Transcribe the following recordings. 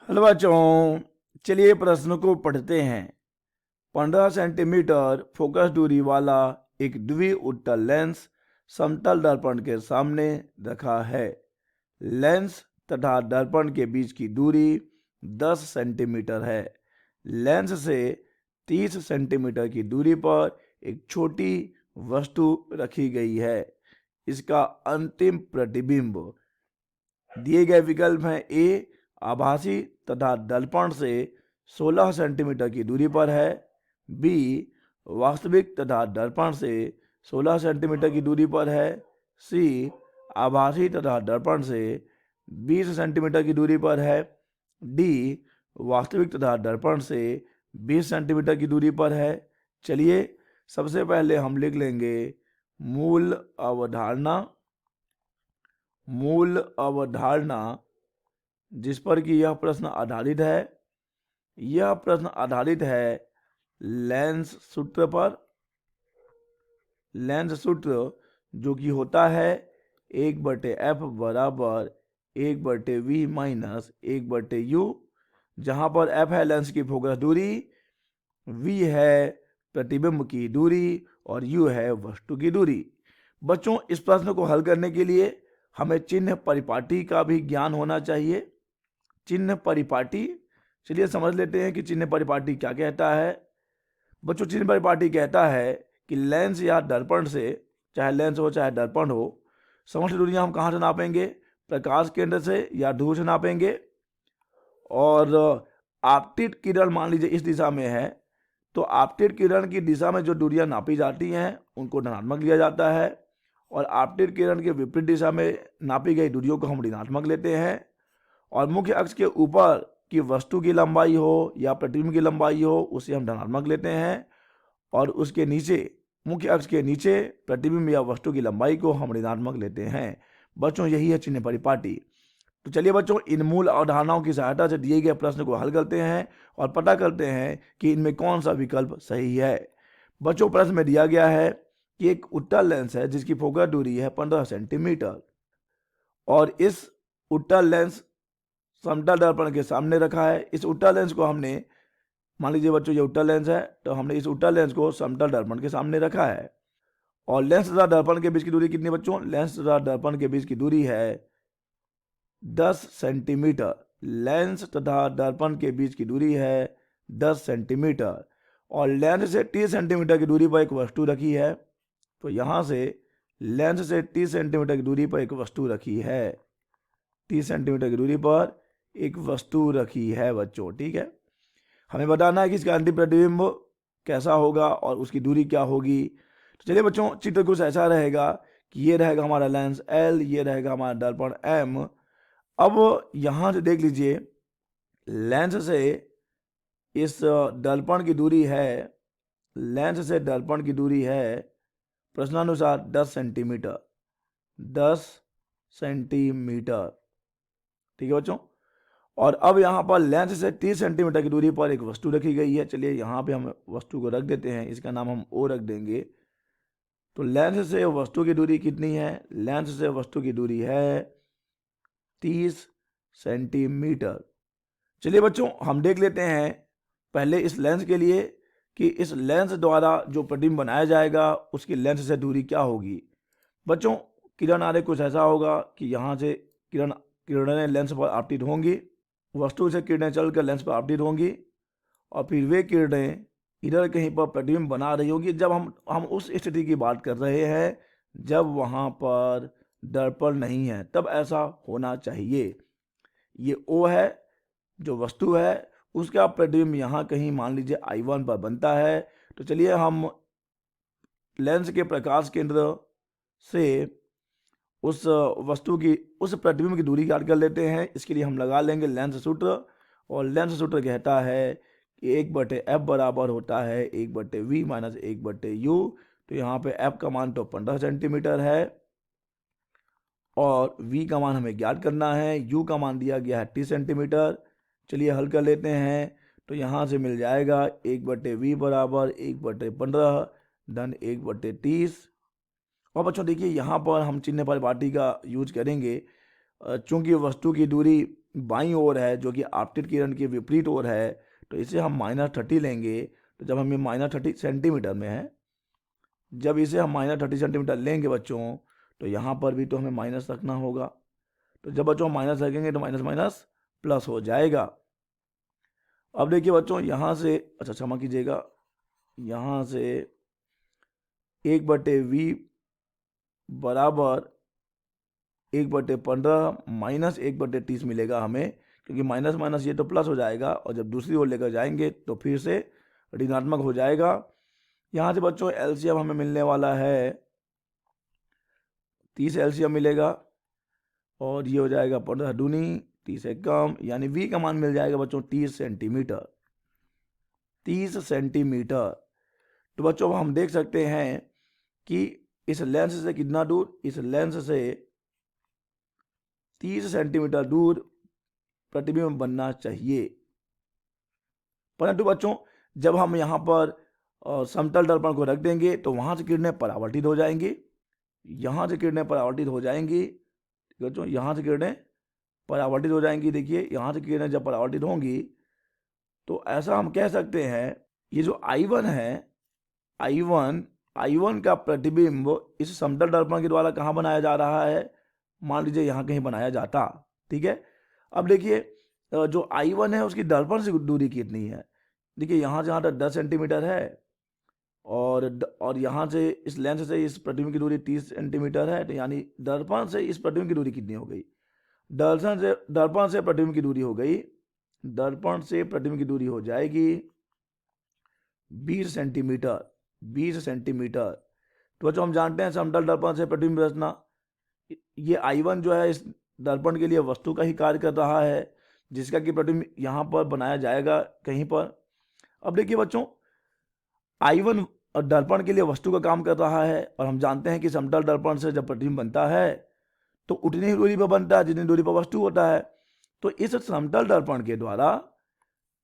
Hello बच्चों, चलिए प्रश्न को पढ़ते हैं। 15 सेंटीमीटर फोकस दूरी वाला एक द्विउत्तल लेंस समतल दर्पण के सामने रखा है। लेंस तथा दर्पण के बीच की दूरी 10 सेंटीमीटर है। लेंस से 30 सेंटीमीटर की दूरी पर एक छोटी वस्तु रखी गई है। इसका अंतिम प्रतिबिंब दिए गए विकल्प हैं। ए आभासी तथा दर्पण से 16 सेंटीमीटर की दूरी पर है। बी वास्तविक तथा दर्पण से 16 सेंटीमीटर की दूरी पर है। सी आभासी तथा दर्पण से 20 सेंटीमीटर की दूरी पर है। डी वास्तविक तथा दर्पण से 20 सेंटीमीटर की दूरी पर है। चलिए सबसे पहले हम लिख लेंगे मूल अवधारणा। मूल अवधारणा जिस पर कि यह प्रश्न आधारित है, यह प्रश्न आधारित है लेंस सूत्र पर। लेंस सूत्र जो कि होता है 1/f बराबर 1/v माइनस 1/u, जहां पर f है लेंस की फोकस दूरी, v है प्रतिबिंब की दूरी और u है वस्तु की दूरी। बच्चों, इस प्रश्न को हल करने के लिए हमें चिन्ह परिपाटी का भी ज्ञान होना चाहिए। चिन्ह परिपाटी, चलिए समझ लेते हैं कि चिन्ह परिपाटी क्या कहता है। बच्चों, चिन्ह परिपाटी कहता है कि लेंस या दर्पण से, चाहे लेंस हो चाहे दर्पण हो, समष्टि दूरियां हम कहाँ से नापेंगे? प्रकाश केंद्र से या दूर से नापेंगे। और आपतित किरण मान लीजिए इस दिशा में है, तो आपतित किरण की दिशा में जो दूरियां नापी जाती हैं उनको धनात्मक लिया जाता है, और आपतित किरण के विपरीत दिशा में नापी गई दूरियों को हम ऋणात्मक लेते हैं। और मुख्य अक्ष के ऊपर की वस्तु की लंबाई हो या प्रतिबिंब की लंबाई हो, उसे हम धनात्मक लेते हैं, और उसके नीचे, मुख्य अक्ष के नीचे प्रतिबिंब या वस्तु की लंबाई को हम ऋणात्मक लेते हैं। बच्चों, यही है चिन्ह परिपाटी। तो चलिए बच्चों, इन मूल अवधारणाओं की सहायता से दिए गए प्रश्न को हल करते हैं और पता करते हैं कि इनमें कौन सा विकल्प सही है। बच्चों, प्रश्न में दिया गया है कि एक उत्तल लेंस है जिसकी फोकस दूरी है 15 सेंटीमीटर, और इस उत्तल लेंस समतल दर्पण के सामने रखा है। इस उत्तल लेंस को हमने, मान लीजिए बच्चों ये उत्तल लेंस है, तो हमने इस उत्तल लेंस को समतल दर्पण के सामने रखा है। और लेंस तथा दर्पण के बीच की दूरी कितनी बच्चों? लेंस तथा दर्पण के बीच की दूरी है 10 सेंटीमीटर। लेंस तथा दर्पण के बीच की दूरी है 10 सेंटीमीटर। और लेंस से 30 सेंटीमीटर की दूरी पर एक वस्तु रखी है। तो यहां से लेंस से 30 सेंटीमीटर की दूरी पर एक वस्तु रखी है। 30 सेंटीमीटर की दूरी पर एक वस्तु रखी है बच्चों, ठीक है। हमें बताना है कि इसका अंतिम प्रतिबिंब कैसा होगा और उसकी दूरी क्या होगी। तो चलिए बच्चों, चित्र कुछ ऐसा रहेगा कि ये रहेगा हमारा लेंस L, ये रहेगा हमारा दर्पण M। अब यहां से देख लीजिए, लेंस से इस दर्पण की दूरी है, लेंस से दर्पण की दूरी है प्रश्नानुसार 10 सेंटीमीटर। 10 सेंटीमीटर, ठीक है बच्चों। और अब यहाँ पर लेंस से 30 सेंटीमीटर की दूरी पर एक वस्तु रखी गई है। चलिए यहाँ पे हम वस्तु को रख देते हैं, इसका नाम हम O रख देंगे। तो लेंस से वस्तु की दूरी कितनी है? लेंस से वस्तु की दूरी है 30 सेंटीमीटर। चलिए बच्चों, हम देख लेते हैं पहले इस लेंस के लिए कि इस लेंस द्वारा जो प्रतिबिंब बनाया जाएगा उसकी लेंस से दूरी क्या होगी। बच्चों, किरण आरेख कुछ ऐसा होगा कि यहाँ से किरणें लेंस पर आपतित होंगी, वस्तु से किरणें चलकर लेंस पर आपतित होंगी, और फिर वे किरणें इधर कहीं पर प्रतिबिंब बना रही होंगी। जब हम उस स्थिति की बात कर रहे हैं जब वहाँ पर दर्पण नहीं है, तब ऐसा होना चाहिए। ये O है जो वस्तु है, उसका प्रतिबिंब यहाँ कहीं मान लीजिए I1 पर बनता है। तो चलिए हम लेंस के प्रकाश केंद्र से उस वस्तु की, उस प्रतिबिंब की दूरी ज्ञात कर लेते हैं। इसके लिए हम लगा लेंगे लेंस सूत्र, और लेंस सूत्र कहता है कि 1/f बराबर होता है 1/v माइनस 1/u। तो यहाँ पे f का मान तो 15 सेंटीमीटर है, और v का मान हमें ज्ञात करना है। u का मान दिया गया है 30 सेंटीमीटर। चलिए हल कर लेते हैं। तो यहाँ से मिल जाएगा 1/v बराबर 1/15 धन 1/30। और बच्चों देखिए, यहाँ पर हम चिन्ह परिपाटी का यूज करेंगे। चूंकि वस्तु की दूरी बाईं ओर है जो कि आपतित किरण के विपरीत ओर है, तो इसे हम -30 लेंगे। तो जब हम ये -30 सेंटीमीटर में है, जब इसे हम -30 सेंटीमीटर लेंगे बच्चों, तो यहाँ पर भी तो हमें माइनस रखना होगा। तो जब बच्चों माइनस रखेंगे तो माइनस माइनस प्लस हो जाएगा। अब देखिए बच्चों यहाँ से, अच्छा क्षमा कीजिएगा, यहाँ से 1/v बराबर 1/15 माइनस 1/30 मिलेगा हमें, क्योंकि माइनस माइनस ये तो प्लस हो जाएगा, और जब दूसरी ओर लेकर जाएंगे तो फिर से ऋणात्मक हो जाएगा। यहाँ से बच्चों एलसीएम हमें मिलने वाला है 30 एलसीएम मिलेगा, और ये हो जाएगा 15 दूनी 30 से कम, यानी v का मान मिल जाएगा बच्चों 30 सेंटीमीटर। 30 सेंटीमीटर। तो बच्चों हम देख सकते हैं कि इस लेंस से कितना दूर, इस लेंस से 30 सेंटीमीटर दूर प्रतिबिंब बनना चाहिए। परंतु बच्चों जब हम यहाँ पर समतल दर्पण को रख देंगे तो वहां से किरणें परावर्तित हो जाएंगी, यहाँ से किरणें परावर्तित हो जाएंगी बच्चों, यहाँ से किरणें परावर्तित हो जाएंगी। देखिए यहाँ से किरणें जब परावर्तित होंगी तो ऐसा हम कह सकते हैं, ये जो I1 है, I1 का प्रतिबिंब इस समतल दर्पण के द्वारा कहाँ बनाया जा रहा है, मान लीजिए यहाँ कहीं बनाया जाता, ठीक है। अब देखिए जो I1 है उसकी दर्पण से दूरी कितनी है, देखिए यहाँ से यहाँ तक 10 सेंटीमीटर है, और यहाँ से इस लेंस से इस प्रतिबिंब की दूरी 30 सेंटीमीटर है, तो यानी दर्पण से इस प्रतिबिंब की दूरी कितनी हो गई, दर्पण से प्रतिबिंब की दूरी हो गई, दर्पण से प्रतिबिंब की दूरी हो जाएगी 20 सेंटीमीटर। 20 सेंटीमीटर। तो बच्चों हम जानते हैं समतल दर्पण से प्रतिबिंब रचना, ये I1 जो है इस दर्पण के लिए वस्तु का ही कार्य कर रहा है, जिसका कि प्रतिबिंब यहाँ पर बनाया जाएगा कहीं पर। अब देखिए बच्चों I1 दर्पण के लिए वस्तु का काम कर रहा है, और हम जानते हैं कि समतल दर्पण से जब प्रतिबिंब बनता है तो उतनी ही दूरी पर बनता है जितनी दूरी पर वस्तु होता है। तो इस समतल दर्पण के द्वारा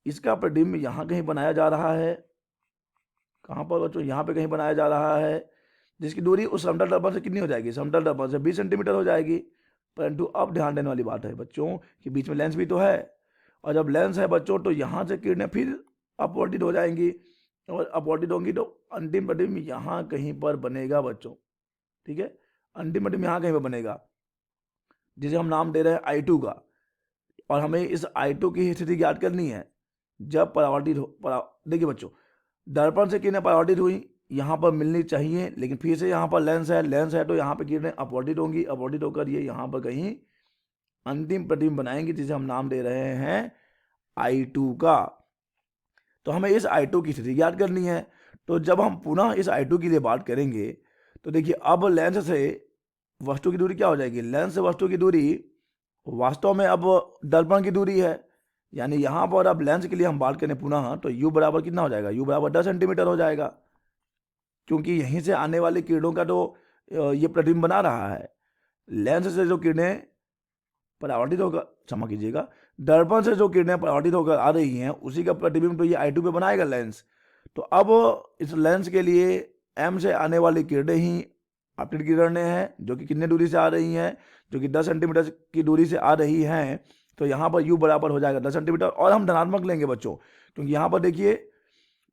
इसका प्रतिबिंब यहाँ कहीं बनाया जा रहा है, कहाँ पर बच्चों, यहाँ पे कहीं बनाया जा रहा है, जिसकी दूरी उस समतल दर्पण से कितनी हो जाएगी, समतल दर्पण से 20 सेंटीमीटर हो जाएगी। परंतु अब ध्यान देने वाली बात है बच्चों कि बीच में लेंस भी तो है, और जब लेंस है बच्चों तो यहाँ से किरणें फिर अपवर्तित हो जाएंगी, और अपवर्तित होंगी तो अंतिम प्रतिबिंब यहाँ कहीं पर बनेगा बच्चों, ठीक है। अंतिम प्रतिबिंब यहाँ कहीं पर बनेगा, जिसे हम नाम दे रहे हैं I2 का, और हमें इस I2 की स्थिति ज्ञात करनी है जब परावर्तित हो। देखिए बच्चों दर्पण से किरणें परावर्तित हुई, यहाँ पर मिलनी चाहिए, लेकिन फिर से यहाँ पर लेंस है तो यहाँ पर किरणें अपवर्तित होंगी, अपवर्तित होकर ये यहाँ पर कहीं अंतिम प्रतिबिंब बनाएंगे, जिसे हम नाम दे रहे हैं I2 का। तो हमें इस I2 की स्थिति ज्ञात करनी है। तो जब हम पुनः इस I2 के लिए बात करेंगे तो देखिए अब लेंस से वस्तु की दूरी क्या हो जाएगी, लेंस से वस्तु की दूरी वास्तव में अब दर्पण की दूरी है, यानी यहाँ पर अब लेंस के लिए हम बात करें पुनः तो u बराबर कितना हो जाएगा, u बराबर 10 सेंटीमीटर हो जाएगा, क्योंकि यहीं से आने वाली किरणों का तो ये प्रतिबिंब बना रहा है। लेंस से जो किरणें परावर्तित होकर, क्षमा कीजिएगा, दर्पण से जो किरणें परावर्तित होकर आ रही हैं उसी का प्रतिबिंब तो ये I2 पे बनाएगा लेंस। तो अब इस लेंस के लिए M से आने वाली किरणें ही आपतित किरणें हैं, जो कि कितने दूरी से आ रही हैं, जो कि 10 सेंटीमीटर की दूरी से आ रही हैं। तो यहाँ पर u बराबर हो जाएगा 10 सेंटीमीटर, और हम धनात्मक लेंगे बच्चों, क्योंकि यहाँ पर देखिए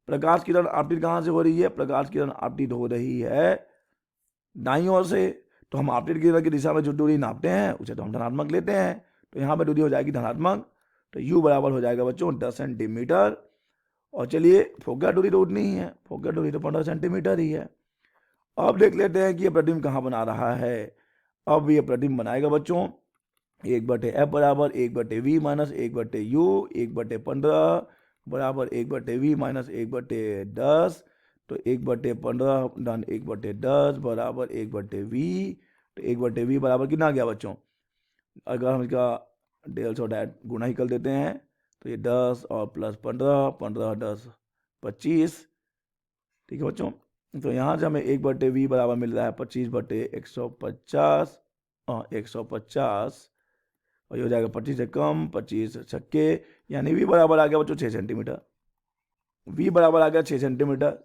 प्रकाश किरण आपतित कहाँ से हो रही है, प्रकाश किरण आपतित हो रही है दाईं ओर से, तो हम आपतित किरण की दिशा में जो दूरी नापते हैं उसे तो हम धनात्मक लेते हैं, तो यहाँ पर दूरी हो जाएगी धनात्मक, तो u बराबर हो जाएगा बच्चों 10 सेंटीमीटर। और चलिए फोकस दूरी तो उतनी ही है, फोकस दूरी तो 15 सेंटीमीटर ही है। अब देख लेते हैं कि ये प्रतिबिंब कहाँ बना रहा है। अब ये प्रतिबिंब बनाएगा बच्चों 1/f बराबर 1/v माइनस 1/u 1/15 बराबर 1/v माइनस 1/10, तो 1/15 धन 1/10 बराबर 1/v, तो 1/v बराबर कितना आ गया बच्चों, अगर हम इसका डेल सौ डैट गुणा ही कर देते हैं तो ये 10 और प्लस 15, 15 10 25, ठीक है बच्चों। तो यहाँ से हमें 1/v बराबर मिल रहा है 25/150, 150, और ये हो जाएगा 25 से कम 25 छक्के, यानी v बराबर आ गया बच्चों 6 सेंटीमीटर। v बराबर आ गया 6 सेंटीमीटर,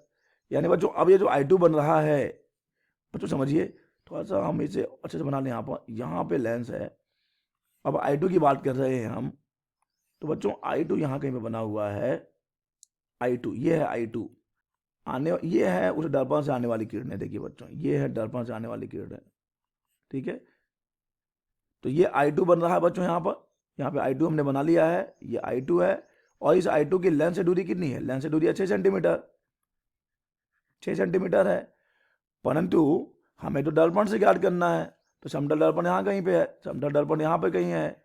यानी बच्चों अब ये जो I2 बन रहा है बच्चों समझिए, थोड़ा सा हम इसे अच्छे से बना लें। यहाँ पे लेंस है अब I2 की बात कर रहे हैं हम, तो बच्चों I2 यहाँ कहीं पे बना हुआ है। I2 ये है I2 ये है उस दर्पण से आने वाली किरणें। देखिए बच्चों, ये है दर्पण से आने वाली किरणें, ठीक है। तो ये I2 बन रहा है बच्चों, यहाँ पे I2 हमने बना लिया है, ये I2 है। और इस I2 की लेंस से दूरी कितनी है? लेंस से दूरी है 6 सेंटीमीटर, 6 सेंटीमीटर है। परंतु हमें तो दर्पण से ज्ञात करना है, तो समतल दर्पण यहाँ कहीं पे है, समतल दर्पण यहाँ पे कहीं है,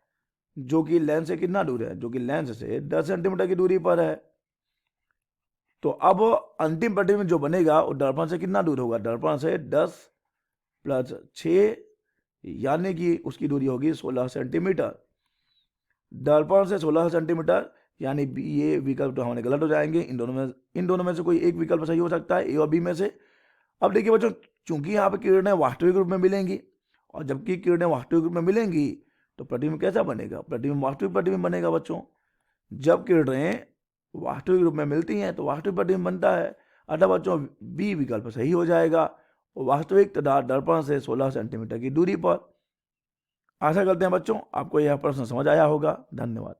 जो कि लेंस से कितना दूर है? जो कि लेंस से 10 सेंटीमीटर की दूरी पर है। तो अब अंतिम प्रतिबिंब जो बनेगा वो दर्पण से कितना दूर होगा? दर्पण से 10 + 6 यानी कि उसकी दूरी होगी 16 सेंटीमीटर। दर्पण से 16 सेंटीमीटर, यानी ये विकल्प तो हमारे गलत हो जाएंगे। इन दोनों में से कोई एक विकल्प सही हो सकता है, ए और बी में से। अब देखिए बच्चों, चूंकि यहाँ पे किरणें वास्तविक रूप में मिलेंगी, और जबकि किरणें वास्तविक रूप में मिलेंगी तो प्रतिबिंब कैसा बनेगा? प्रतिबिंब वास्तविक प्रतिबिंब बनेगा बच्चों। जब किरणें वास्तविक रूप में मिलती हैं तो वास्तविक प्रतिबिंब बनता है। अतः बच्चों बी विकल्प सही हो जाएगा, वास्तविक तथा दर्पण से 16 सेंटीमीटर की दूरी पर। आशा करते हैं बच्चों आपको यह प्रश्न समझ आया होगा। धन्यवाद।